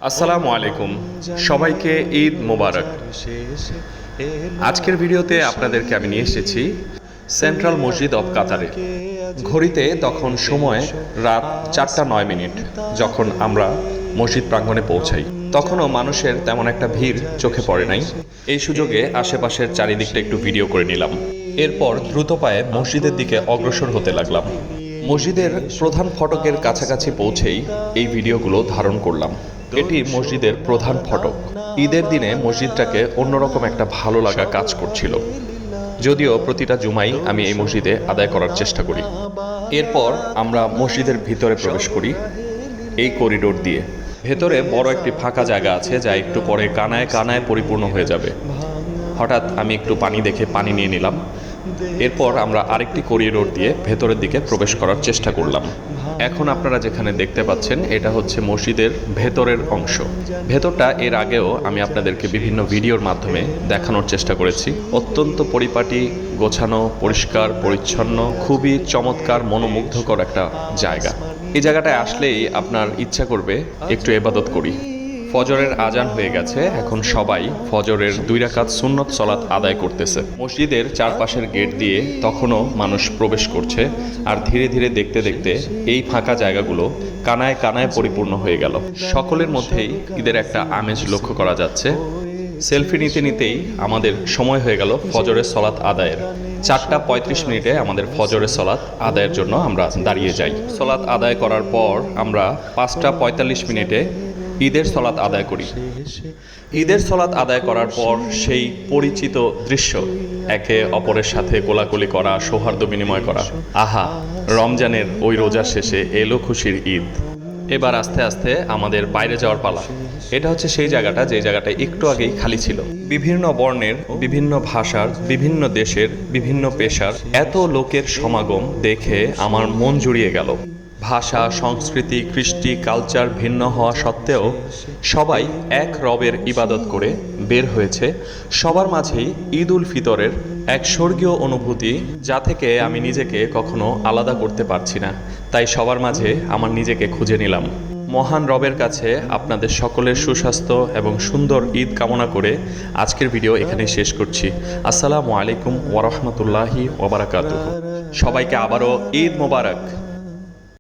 আসসালামু আলাইকুম, সবাইকে ঈদ মোবারক। আজকের ভিডিওতে আপনাদেরকে আমি নিয়ে এসেছি সেন্ট্রাল মসজিদ অব কাতারে। ঘড়িতে তখন সময় রাত 4:09 যখন আমরা মসজিদ প্রাঙ্গণে পৌঁছাই। তখনও মানুষের তেমন একটা ভিড় চোখে পড়ে নাই। এই সুযোগে আশেপাশের চারিদিকটা একটু ভিডিও করে নিলাম। এরপর দ্রুত পায়ে মসজিদের দিকে অগ্রসর হতে লাগলাম। মসজিদের প্রধান ফটকের কাছাকাছি পৌঁছেই এই ভিডিওগুলো ধারণ করলাম। এটি মসজিদের প্রধান ফটক। ঈদের দিনে মসজিদটাকে অন্যরকম একটা ভালো লাগা কাজ করছিল। যদিও প্রতিটা জুমাই আমি এই মসজিদে আদায় করার চেষ্টা করি। এরপর আমরা মসজিদের ভিতরে প্রবেশ করি এই করিডোর দিয়ে। ভেতরে বড় একটি ফাঁকা জায়গা আছে যা একটু পরে কানায় কানায় পরিপূর্ণ হয়ে যাবে। হঠাৎ আমি একটু পানি দেখে পানি নিয়ে নিলাম। এরপর আমরা আরেকটি করিডোর দিয়ে ভেতরের দিকে প্রবেশ করার চেষ্টা করলাম। এখন আপনারা যেখানে দেখতে পাচ্ছেন এটা হচ্ছে মসজিদের ভেতরের অংশ। ভেতরটা এর আগেও আমি আপনাদেরকে বিভিন্ন ভিডিওর মাধ্যমে দেখানোর চেষ্টা করেছি। অত্যন্ত পরিপাটি, গোছানো, পরিষ্কার পরিচ্ছন্ন, খুবই চমৎকার, মনোমুগ্ধকর একটা জায়গা। এই জায়গাটায় আসলেই আপনার ইচ্ছা করবে একটু ইবাদত করি। ফজরের আজান হয়ে গেছে, এখন সবাই ফজরের 2 রাকাত সুন্নত সালাত আদায় করতেছে। মসজিদের চারপাশের গেট দিয়ে তখনও মানুষ প্রবেশ করছে, আর ধীরে ধীরে দেখতে দেখতে এই ফাঁকা জায়গাগুলো কানায় কানায় পরিপূর্ণ হয়ে গেল। সকলের মধ্যেই ঈদের একটা আমেজ লক্ষ্য করা যাচ্ছে। সেলফি নিতে নিতেই আমাদের সময় হয়ে গেল ফজরের সলাত আদায়ের। 4:35 আমাদের ফজরের সলাত আদায়ের জন্য আমরা দাঁড়িয়ে যাই। সলাত আদায় করার পর আমরা 5:45 ঈদের সলাত আদায় করি। ঈদের সলাত আদায় করার পর সেই পরিচিত দৃশ্য, একে অপরের সাথে কোলাকুলি করা, সৌহার্দ্য বিনিময় করা। আহা, রমজানের ওই রোজা শেষে এলো খুশির ঈদ। এবার আস্তে আস্তে আমাদের বাইরে যাওয়ার পালা। এটা হচ্ছে সেই জায়গাটা যে জায়গাটা একটু আগেই খালি ছিল। বিভিন্ন বর্ণের, বিভিন্ন ভাষার, বিভিন্ন দেশের, বিভিন্ন পেশার এত লোকের সমাগম দেখে আমার মন জুড়িয়ে গেল। ভাষা, সংস্কৃতি, কৃষ্টি, কালচার ভিন্ন হওয়া সত্ত্বেও সবাই এক রবের ইবাদত করে বের হয়েছে। সবার মাঝেই ঈদ উল ফিতরের এক স্বর্গীয় অনুভূতি, যা থেকে আমি নিজেকে কখনো আলাদা করতে পারছি না। তাই সবার মাঝে আমার নিজেকে খুঁজে নিলাম। মহান রবের কাছে আপনাদের সকলের সুস্বাস্থ্য এবং সুন্দর ঈদ কামনা করে আজকের ভিডিও এখানেই শেষ করছি। আসসালামু আলাইকুম ওয়া রাহমাতুল্লাহি ওয়া বারাকাতুহু। সবাইকে আবারও ঈদ মোবারক।